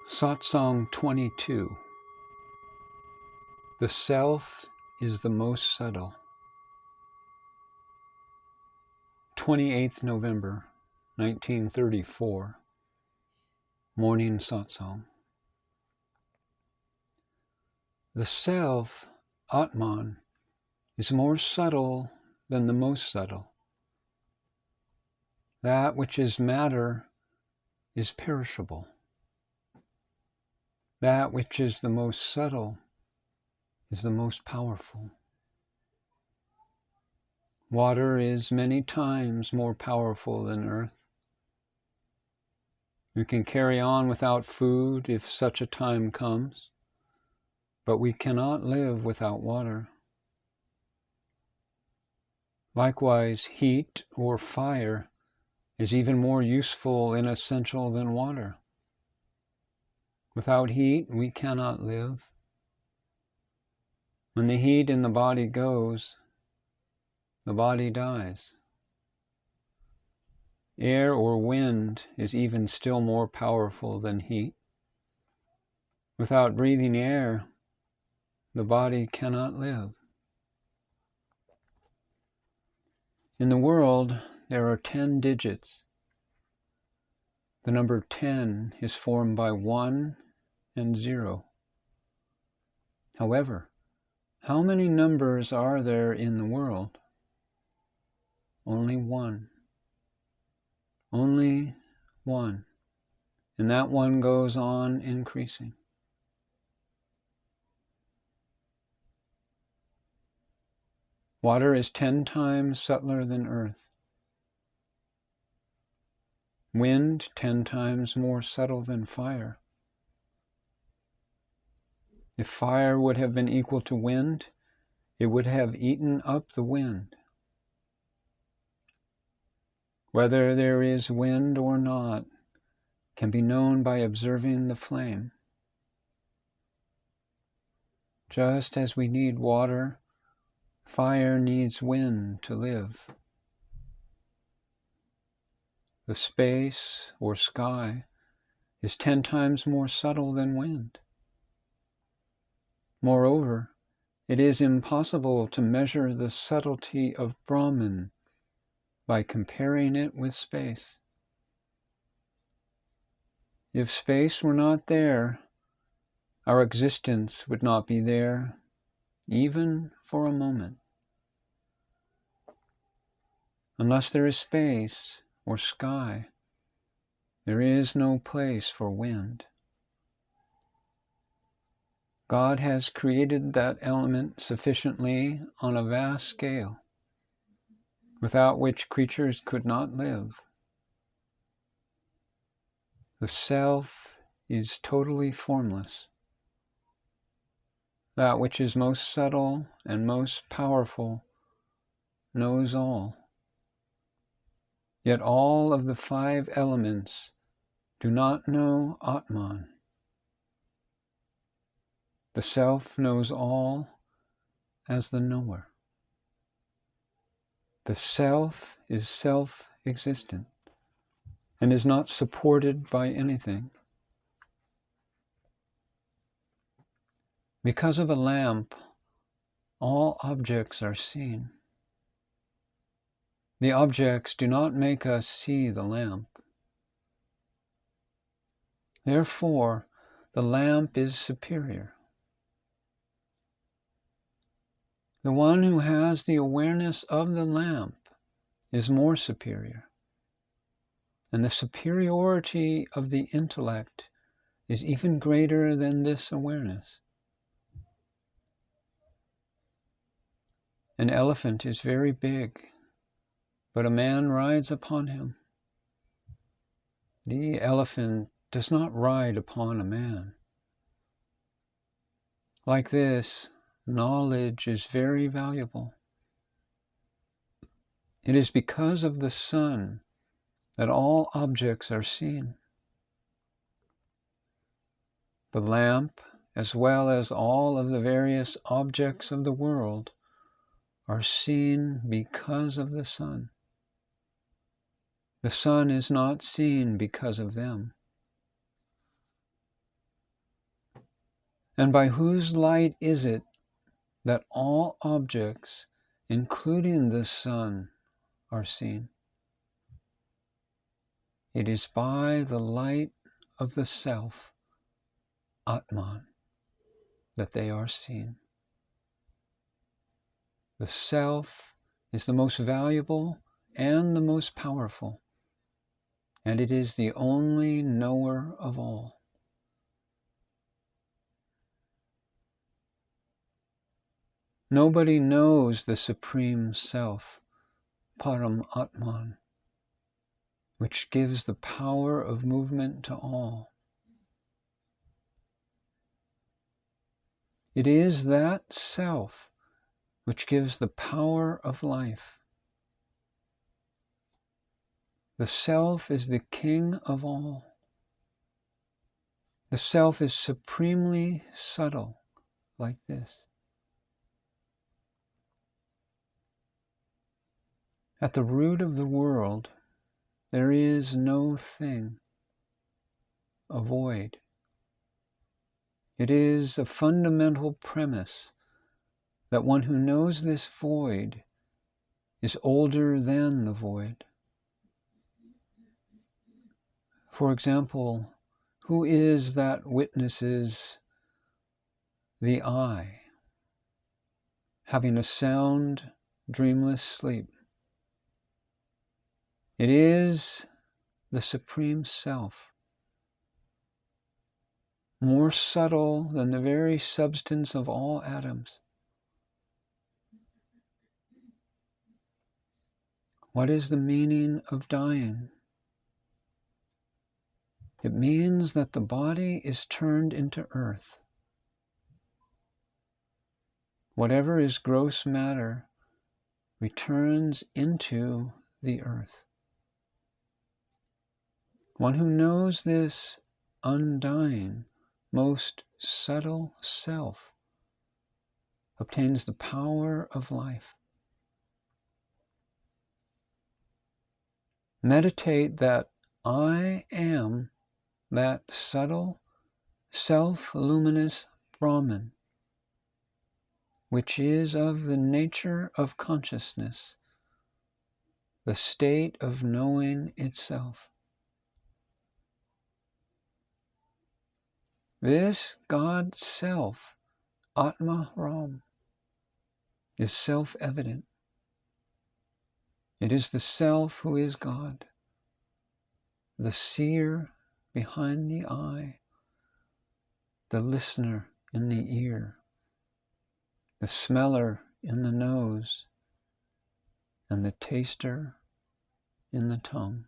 Satsang-22. The self is the most subtle. 28th November, 1934. Morning Satsang. The self, Atman, is more subtle than the most subtle. That which is matter is perishable. That which is the most subtle is the most powerful. Water is many times more powerful than earth. We can carry on without food if such a time comes, but we cannot live without water. Likewise, heat or fire is even more useful and essential than water. Without heat, we cannot live. When the heat in the body goes, the body dies. Air or wind is even still more powerful than heat. Without breathing air, the body cannot live. In the world, there are 10 digits. The number 10 is formed by 1 and 0. However, how many numbers are there in the world? Only one. Only one. And that one goes on increasing. Water is 10 times subtler than earth. Wind 10 times more subtle than fire. If fire would have been equal to wind, it would have eaten up the wind. Whether there is wind or not can be known by observing the flame. Just as we need water, fire needs wind to live. The space or sky is 10 times more subtle than wind. Moreover, it is impossible to measure the subtlety of Brahman by comparing it with space. If space were not there, our existence would not be there, even for a moment. Unless there is space or sky, there is no place for wind. God has created that element sufficiently on a vast scale, without which creatures could not live. The self is totally formless. That which is most subtle and most powerful knows all. Yet all of the 5 elements do not know Atman. The self knows all as the knower. The self is self-existent and is not supported by anything. Because of a lamp, all objects are seen. The objects do not make us see the lamp. Therefore, the lamp is superior. The one who has the awareness of the lamp is more superior. And the superiority of the intellect is even greater than this awareness. An elephant is very big, but a man rides upon him. The elephant does not ride upon a man. Like this, knowledge is very valuable. It is because of the sun that all objects are seen. The lamp, as well as all of the various objects of the world, are seen because of the sun. The sun is not seen because of them. And by whose light is it that all objects, including the sun, are seen? It is by the light of the self, Atman, that they are seen. The self is the most valuable and the most powerful, and it is the only knower of all. Nobody knows the Supreme Self, Param Atman, which gives the power of movement to all. It is that self which gives the power of life. The self is the king of all. The self is supremely subtle, like this. At the root of the world, there is no thing, a void. It is a fundamental premise that one who knows this void is older than the void. For example, who is that witnesses the I having a sound, dreamless sleep? It is the Supreme Self, more subtle than the very substance of all atoms. What is the meaning of dying? It means that the body is turned into earth. Whatever is gross matter returns into the earth. One who knows this undying, most subtle self obtains the power of life. Meditate that I am that subtle, self-luminous Brahman, which is of the nature of consciousness, the state of knowing itself. This God Self, Atma Ram, is self-evident. It is the Self who is God, the seer behind the eye, the listener in the ear, the smeller in the nose, and the taster in the tongue.